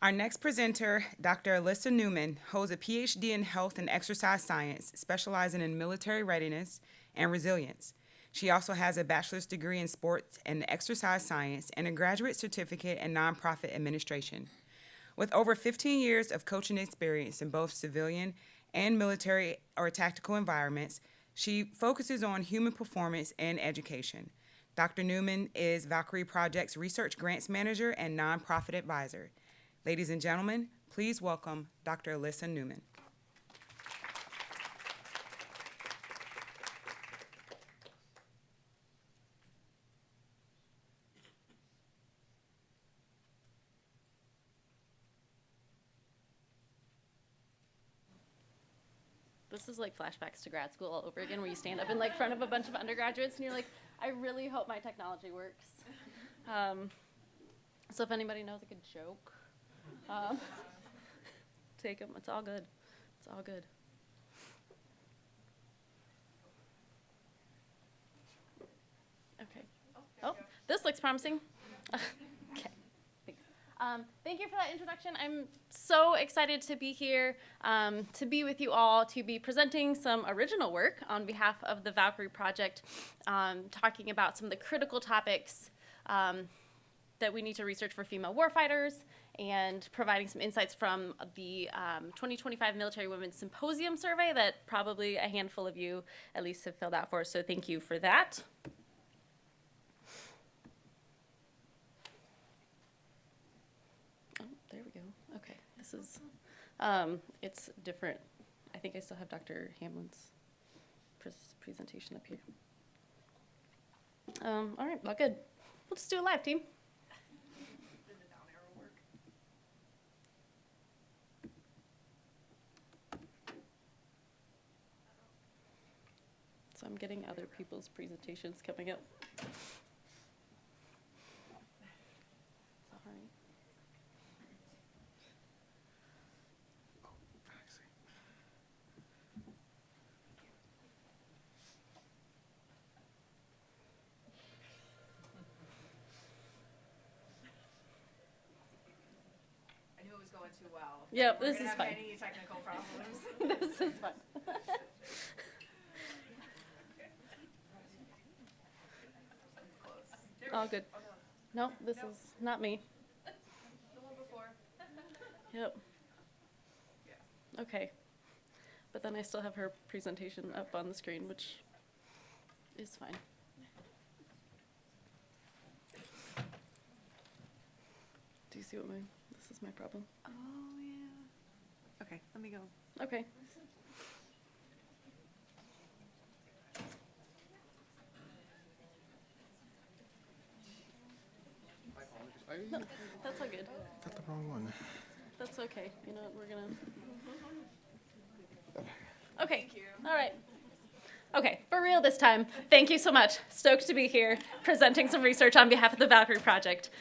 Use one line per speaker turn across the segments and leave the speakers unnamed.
Our next presenter, Dr. Alissa Newman, holds a PhD in health and exercise science, specializing in military readiness and resilience. She also has a bachelor's degree in sports and exercise science and a graduate certificate in nonprofit administration. With over 15 years of coaching experience in both civilian and military or tactical environments, she focuses on human performance and education. Dr. Newman is Valkyrie Project's Research Grants Manager and Nonprofit Advisor. Ladies and gentlemen, please welcome Dr. Alissa Newman.
This is like flashbacks to grad school all over again, where you stand up in like front of a bunch of undergraduates and you're like, I really hope my technology works. So if anybody knows a good joke, take them. It's all good. It's all good. Okay. Oh, this looks promising. Okay. Thank you for that introduction. I'm so excited to be here, to be with you all, to be presenting some original work on behalf of the Valkyrie Project, talking about some of the critical topics that we need to research for female warfighters, and providing some insights from the 2025 Military Women's Symposium survey that probably a handful of you at least have filled out for us, so thank you for that. There we go. Okay, this is, it's different. I think I still have Dr. Hamlin's presentation up here. All right, well, good. We'll just do it live, team.
Did the down arrow work?
So I'm getting other people's presentations coming up. Sorry.
I knew it was going too well.
Yep,
We're
this
gonna
is
have
fine.
Any technical problems?
This is fun. All good. No, this is not me.
The one before.
Yep.
Yeah.
Okay. But then I still have her presentation up on the screen, which is fine. Do you see what this is my problem?
Oh, yeah. Okay, let me go.
Okay. No, that's all good.
Got the wrong one.
That's okay. You know what, we're gonna. Okay.
Thank you.
All right. Okay, for real this time. Thank you so much. Stoked to be here presenting some research on behalf of the Valkyrie Project.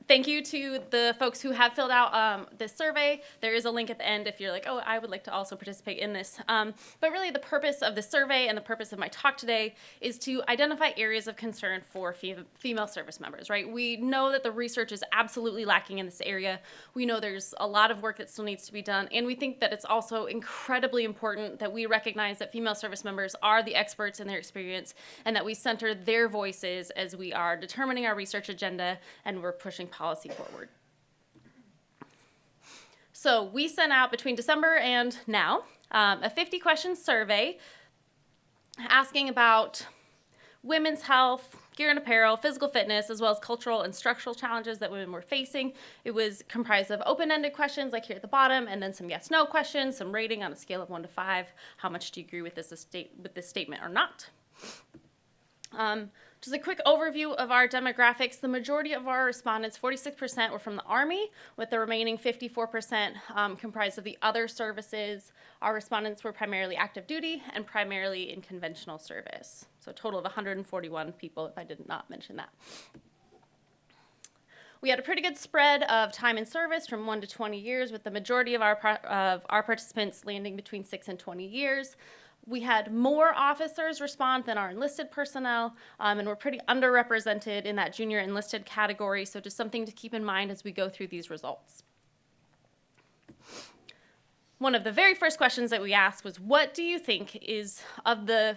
Thank you to the folks who have filled out this survey. There is a link at the end if you're like, oh, I would like to also participate in this. But really the purpose of the survey and the purpose of my talk today is to identify areas of concern for female service members, right? We know that the research is absolutely lacking in this area. We know there's a lot of work that still needs to be done, and we think that it's also incredibly important that we recognize that female service members are the experts in their experience, and that we center their voices as we are determining our research agenda and we're pushing policy forward. So we sent out between December and now a 50-question survey asking about women's health, gear and apparel, physical fitness, as well as cultural and structural challenges that women were facing. It was comprised of open-ended questions like here at the bottom, and then some yes/no questions, some rating on a scale of 1 to 5. How much do you agree with this statement or not? Just a quick overview of our demographics. The majority of our respondents, 46%, were from the Army, with the remaining 54% comprised of the other services. Our respondents were primarily active duty and primarily in conventional service. So a total of 141 people, if I did not mention that. We had a pretty good spread of time in service from 1 to 20 years, with the majority of our participants landing between 6 and 20 years. We had more officers respond than our enlisted personnel, and we're pretty underrepresented in that junior enlisted category, so just something to keep in mind as we go through these results. One of the very first questions that we asked was, what do you think is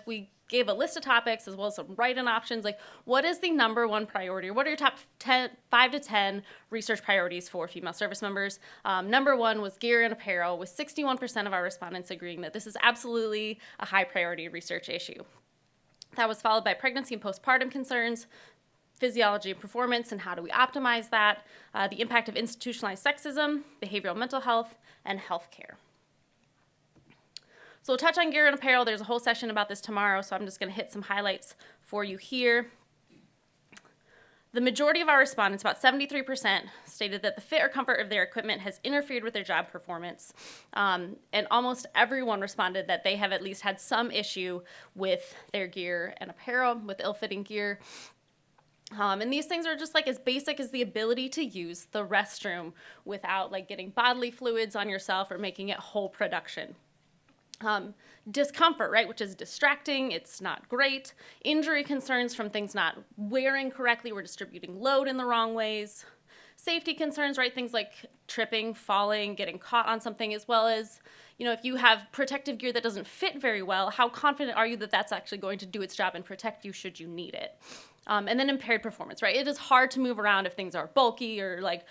we gave a list of topics as well as some write-in options, like what is the number one priority, or what are your top 5 to 10 research priorities for female service members? Number one was gear and apparel, with 61% of our respondents agreeing that this is absolutely a high priority research issue. That was followed by pregnancy and postpartum concerns, physiology and performance, and how do we optimize that, the impact of institutionalized sexism, behavioral mental health, and healthcare. So we'll touch on gear and apparel. There's a whole session about this tomorrow, so I'm just going to hit some highlights for you here. The majority of our respondents, about 73%, stated that the fit or comfort of their equipment has interfered with their job performance. And almost everyone responded that they have at least had some issue with their gear and apparel, with ill-fitting gear. And these things are just like as basic as the ability to use the restroom without like getting bodily fluids on yourself or making it whole production. Discomfort, right, which is distracting, it's not great. Injury concerns from things not wearing correctly, we're distributing load in the wrong ways. Safety concerns, right, things like tripping, falling, getting caught on something, as well as, if you have protective gear that doesn't fit very well, how confident are you that that's actually going to do its job and protect you should you need it? And then impaired performance, right? It is hard to move around if things are bulky or like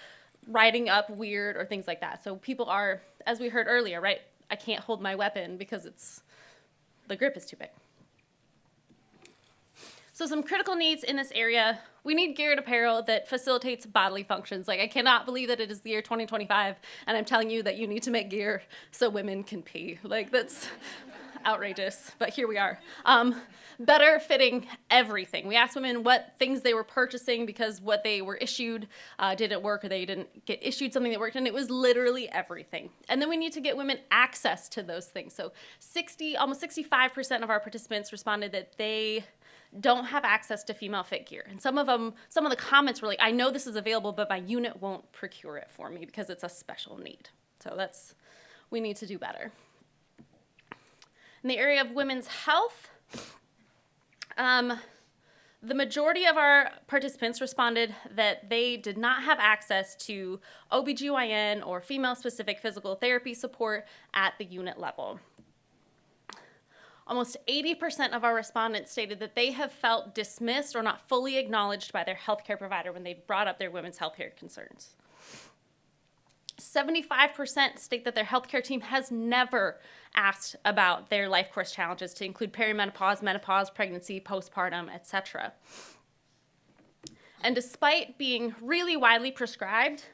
riding up weird or things like that. So people are, as we heard earlier, right, I can't hold my weapon because the grip is too big. So some critical needs in this area. We need gear and apparel that facilitates bodily functions. Like, I cannot believe that it is the year 2025 and I'm telling you that you need to make gear so women can pee. Like, that's outrageous, but here we are. Better fitting everything. We asked women what things they were purchasing because what they were issued didn't work, or they didn't get issued something that worked, and it was literally everything. And then we need to get women access to those things. So almost 65% of our participants responded that they don't have access to female fit gear. And some of the comments were like, I know this is available, but my unit won't procure it for me because it's a special need. So we need to do better. In the area of women's health, the majority of our participants responded that they did not have access to OBGYN or female-specific physical therapy support at the unit level. Almost 80% of our respondents stated that they have felt dismissed or not fully acknowledged by their healthcare provider when they brought up their women's healthcare concerns. 75% state that their healthcare team has never asked about their life course challenges to include perimenopause, menopause, pregnancy, postpartum, etc. And despite being really widely prescribed,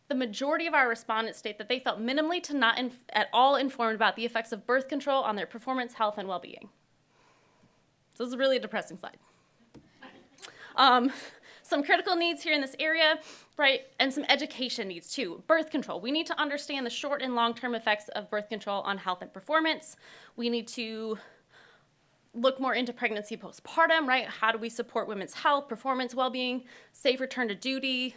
the majority of our respondents state that they felt minimally to not at all informed about the effects of birth control on their performance, health, and well-being. So this is really a depressing slide. Some critical needs here in this area, right, and some education needs too. Birth control. We need to understand the short and long-term effects of birth control on health and performance. We need to look more into pregnancy postpartum, right? How do we support women's health, performance, well-being, safe return to duty?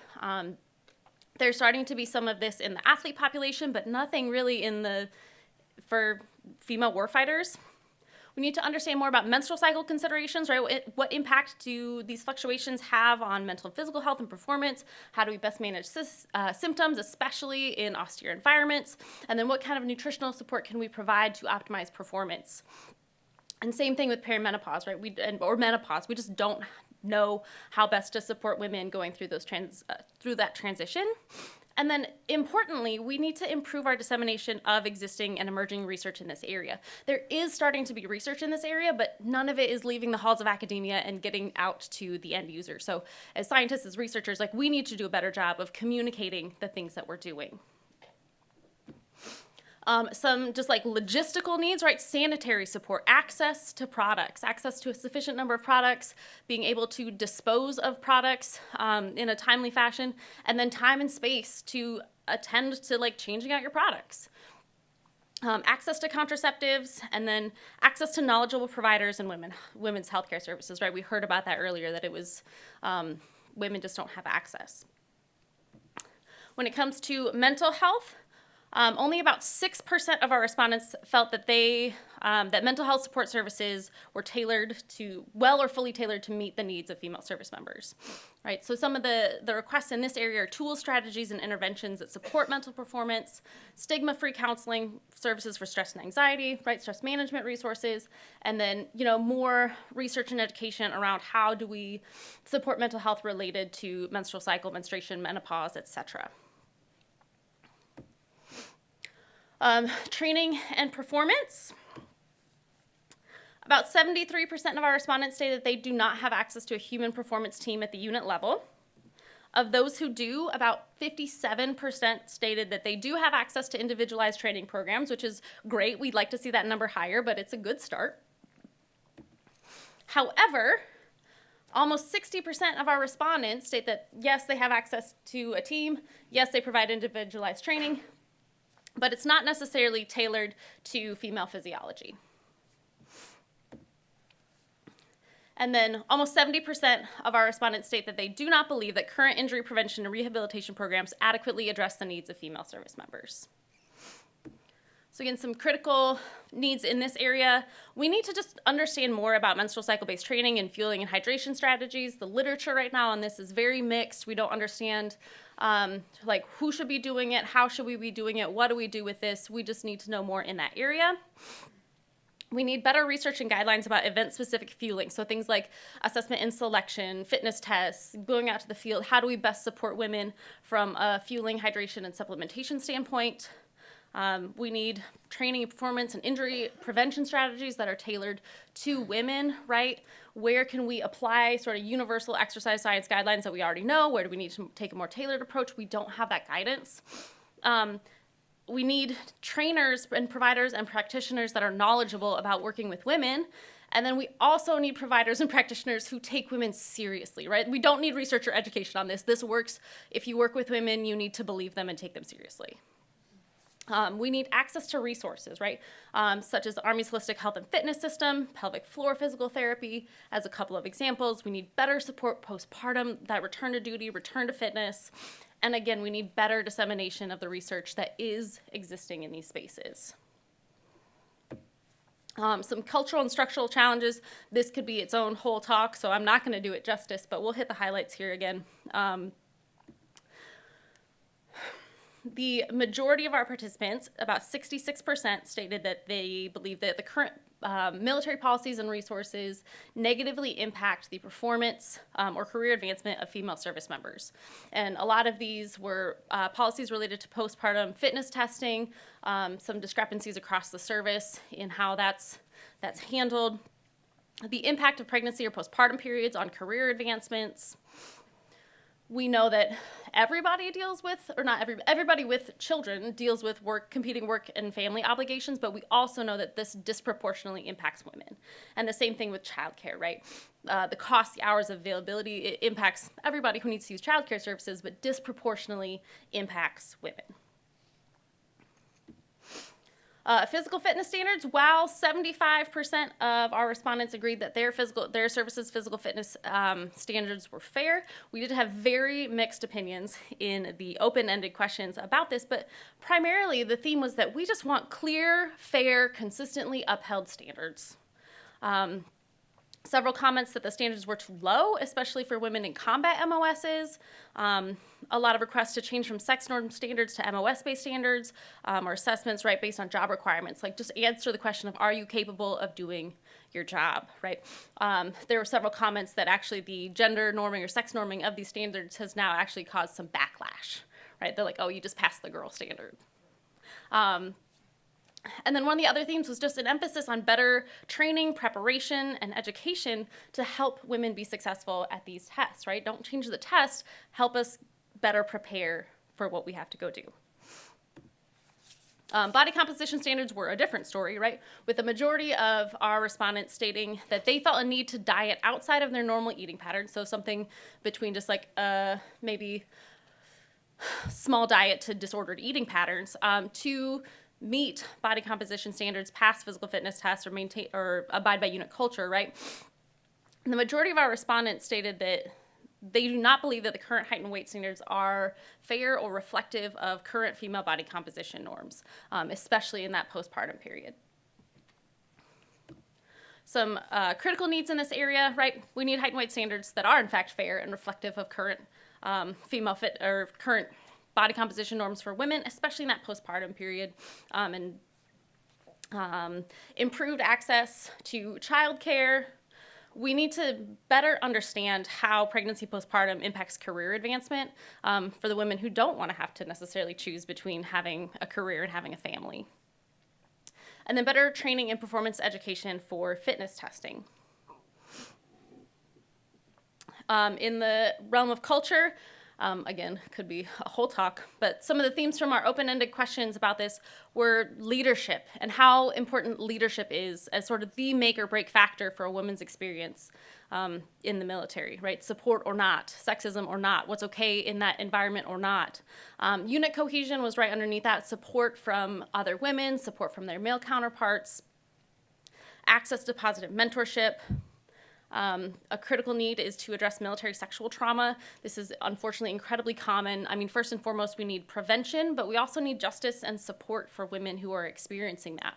There's starting to be some of this in the athlete population, but nothing really for female warfighters. We need to understand more about menstrual cycle considerations, right? What impact do these fluctuations have on mental and physical health and performance? How do we best manage symptoms, especially in austere environments? And then what kind of nutritional support can we provide to optimize performance? And same thing with perimenopause, right? Or menopause. We just don't know how best to support women going through through that transition. And then, importantly, we need to improve our dissemination of existing and emerging research in this area. There is starting to be research in this area, but none of it is leaving the halls of academia and getting out to the end user. So as scientists, as researchers, we need to do a better job of communicating the things that we're doing. Some just logistical needs, right? Sanitary support, access to products, access to a sufficient number of products, being able to dispose of products in a timely fashion, and then time and space to attend to changing out your products. Access to contraceptives, and then access to knowledgeable providers and women's healthcare services, right? We heard about that earlier, that it was women just don't have access. When it comes to mental health, Only about 6% of our respondents felt that that mental health support services were well or fully tailored to meet the needs of female service members, right? So some of the requests in this area are tools, strategies, and interventions that support mental performance, stigma-free counseling services for stress and anxiety, right? Stress management resources, and then, more research and education around how do we support mental health related to menstrual cycle, menstruation, menopause, et cetera. Training and performance. About 73% of our respondents stated they do not have access to a human performance team at the unit level. Of those who do, about 57% stated that they do have access to individualized training programs, which is great. We'd like to see that number higher, but it's a good start. However, almost 60% of our respondents state that, yes, they have access to a team, yes, they provide individualized training, but it's not necessarily tailored to female physiology. And then almost 70% of our respondents state that they do not believe that current injury prevention and rehabilitation programs adequately address the needs of female service members. So again, some critical needs in this area. We need to just understand more about menstrual cycle-based training and fueling and hydration strategies. The literature right now on this is very mixed. We don't understand who should be doing it, how should we be doing it, what do we do with this? We just need to know more in that area. We need better research and guidelines about event-specific fueling. So things like assessment and selection, fitness tests, going out to the field. How do we best support women from a fueling, hydration, and supplementation standpoint? We need training, performance, and injury prevention strategies that are tailored to women, right? Where can we apply sort of universal exercise science guidelines that we already know? Where do we need to take a more tailored approach? We don't have that guidance. We need trainers and providers and practitioners that are knowledgeable about working with women. And then we also need providers and practitioners who take women seriously, right? We don't need research or education on this. This works. If you work with women, you need to believe them and take them seriously. We need access to resources, right? Such as the Army's Holistic Health and Fitness System, pelvic floor physical therapy, as a couple of examples. We need better support postpartum, that return to duty, return to fitness. And again, we need better dissemination of the research that is existing in these spaces. Some cultural and structural challenges. This could be its own whole talk, so I'm not going to do it justice, but we'll hit the highlights here again. The majority of our participants, about 66%, stated that they believe that the current military policies and resources negatively impact the performance or career advancement of female service members. And a lot of these were policies related to postpartum fitness testing, some discrepancies across the service in how that's handled, the impact of pregnancy or postpartum periods on career advancements. We know that everybody deals with, or not everybody with children deals with competing work and family obligations, but we also know that this disproportionately impacts women. And the same thing with childcare, right? The cost, the hours of availability, it impacts everybody who needs to use childcare services, but disproportionately impacts women. Physical fitness standards, while 75% of our respondents agreed that their services' physical fitness standards were fair, we did have very mixed opinions in the open-ended questions about this, but primarily the theme was that we just want clear, fair, consistently upheld standards. Several comments that the standards were too low, especially for women in combat MOSs. A lot of requests to change from sex norm standards to MOS-based standards or assessments, right, based on job requirements. Like, just answer the question of, are you capable of doing your job, right? There were several comments that actually the gender norming or sex norming of these standards has now actually caused some backlash, right? They're like, oh, you just passed the girl standard. And then one of the other themes was just an emphasis on better training, preparation, and education to help women be successful at these tests, right? Don't change the test, help us better prepare for what we have to go do. Body composition standards were a different story, right? With the majority of our respondents stating that they felt a need to diet outside of their normal eating pattern, so something between just like maybe small diet to disordered eating patterns, to meet body composition standards, pass physical fitness tests, or maintain or abide by unit culture, right? And the majority of our respondents stated that they do not believe that the current height and weight standards are fair or reflective of current female body composition norms, especially in that postpartum period. Some critical needs in this area, right? We need height and weight standards that are in fact fair and reflective of current female fit or current body composition norms for women, especially in that postpartum period, and improved access to childcare. We need to better understand how pregnancy postpartum impacts career advancement for the women who don't want to have to necessarily choose between having a career and having a family. And then better training and performance education for fitness testing. In the realm of culture, again, could be a whole talk, but some of the themes from our open-ended questions about this were leadership and how important leadership is as sort of the make or break factor for a woman's experience in the military, right? Support or not, sexism or not, what's okay in that environment or not. Unit cohesion was right underneath that, support from other women, support from their male counterparts, access to positive mentorship. A critical need is to address military sexual trauma. This is unfortunately incredibly common. I mean, first and foremost, we need prevention, but we also need justice and support for women who are experiencing that.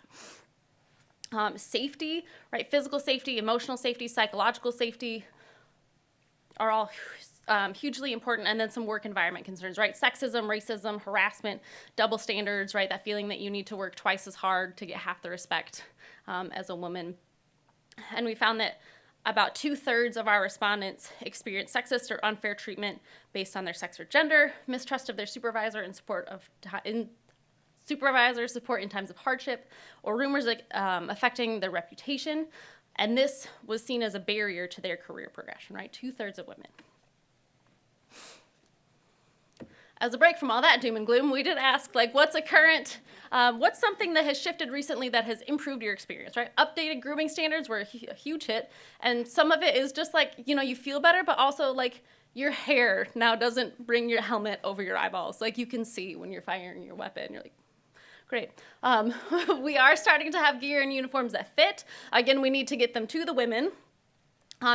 Safety, right? Physical safety, emotional safety, psychological safety are all hugely important. And then some work environment concerns, right? Sexism, racism, harassment, double standards, right? That feeling that you need to work twice as hard to get half the respect as a woman. And we found that about 2/3 of our respondents experienced sexist or unfair treatment based on their sex or gender, mistrust of their supervisor in support of supervisor support in times of hardship, or rumors affecting their reputation. And this was seen as a barrier to their career progression, right? 2/3 of women. As a break from all that doom and gloom, we did ask, like, what's something that has shifted recently that has improved your experience, right? Updated grooming standards were a huge hit. And some of it is just like, you feel better, but also like your hair now doesn't bring your helmet over your eyeballs. Like you can see when you're firing your weapon. You're like, great. We are starting to have gear and uniforms that fit. Again, we need to get them to the women.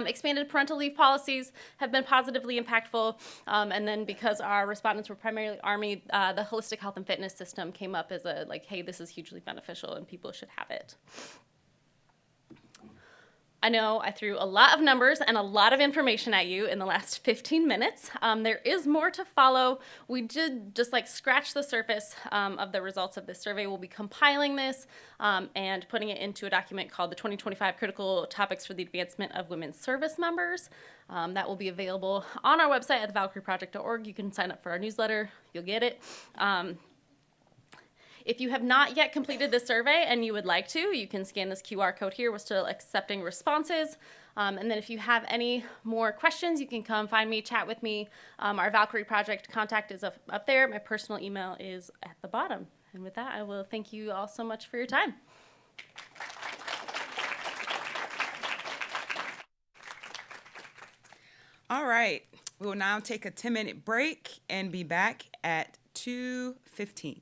Expanded parental leave policies have been positively impactful, and then because our respondents were primarily Army, the holistic health and fitness system came up as hey, this is hugely beneficial and people should have it. I know I threw a lot of numbers and a lot of information at you in the last 15 minutes. There is more to follow. We did just scratch the surface of the results of this survey. We'll be compiling this and putting it into a document called the 2025 Critical Topics for the Advancement of Women Service Members. That will be available on our website at thevalkyrieproject.org. You can sign up for our newsletter. You'll get it. If you have not yet completed this survey and you would like to, you can scan this QR code here. We're still accepting responses. And then if you have any more questions, you can come find me, chat with me. Our Valkyrie Project contact is up there. My personal email is at the bottom. And with that, I will thank you all so much for your time.
All right. We will now take a 10-minute break and be back at 2:15.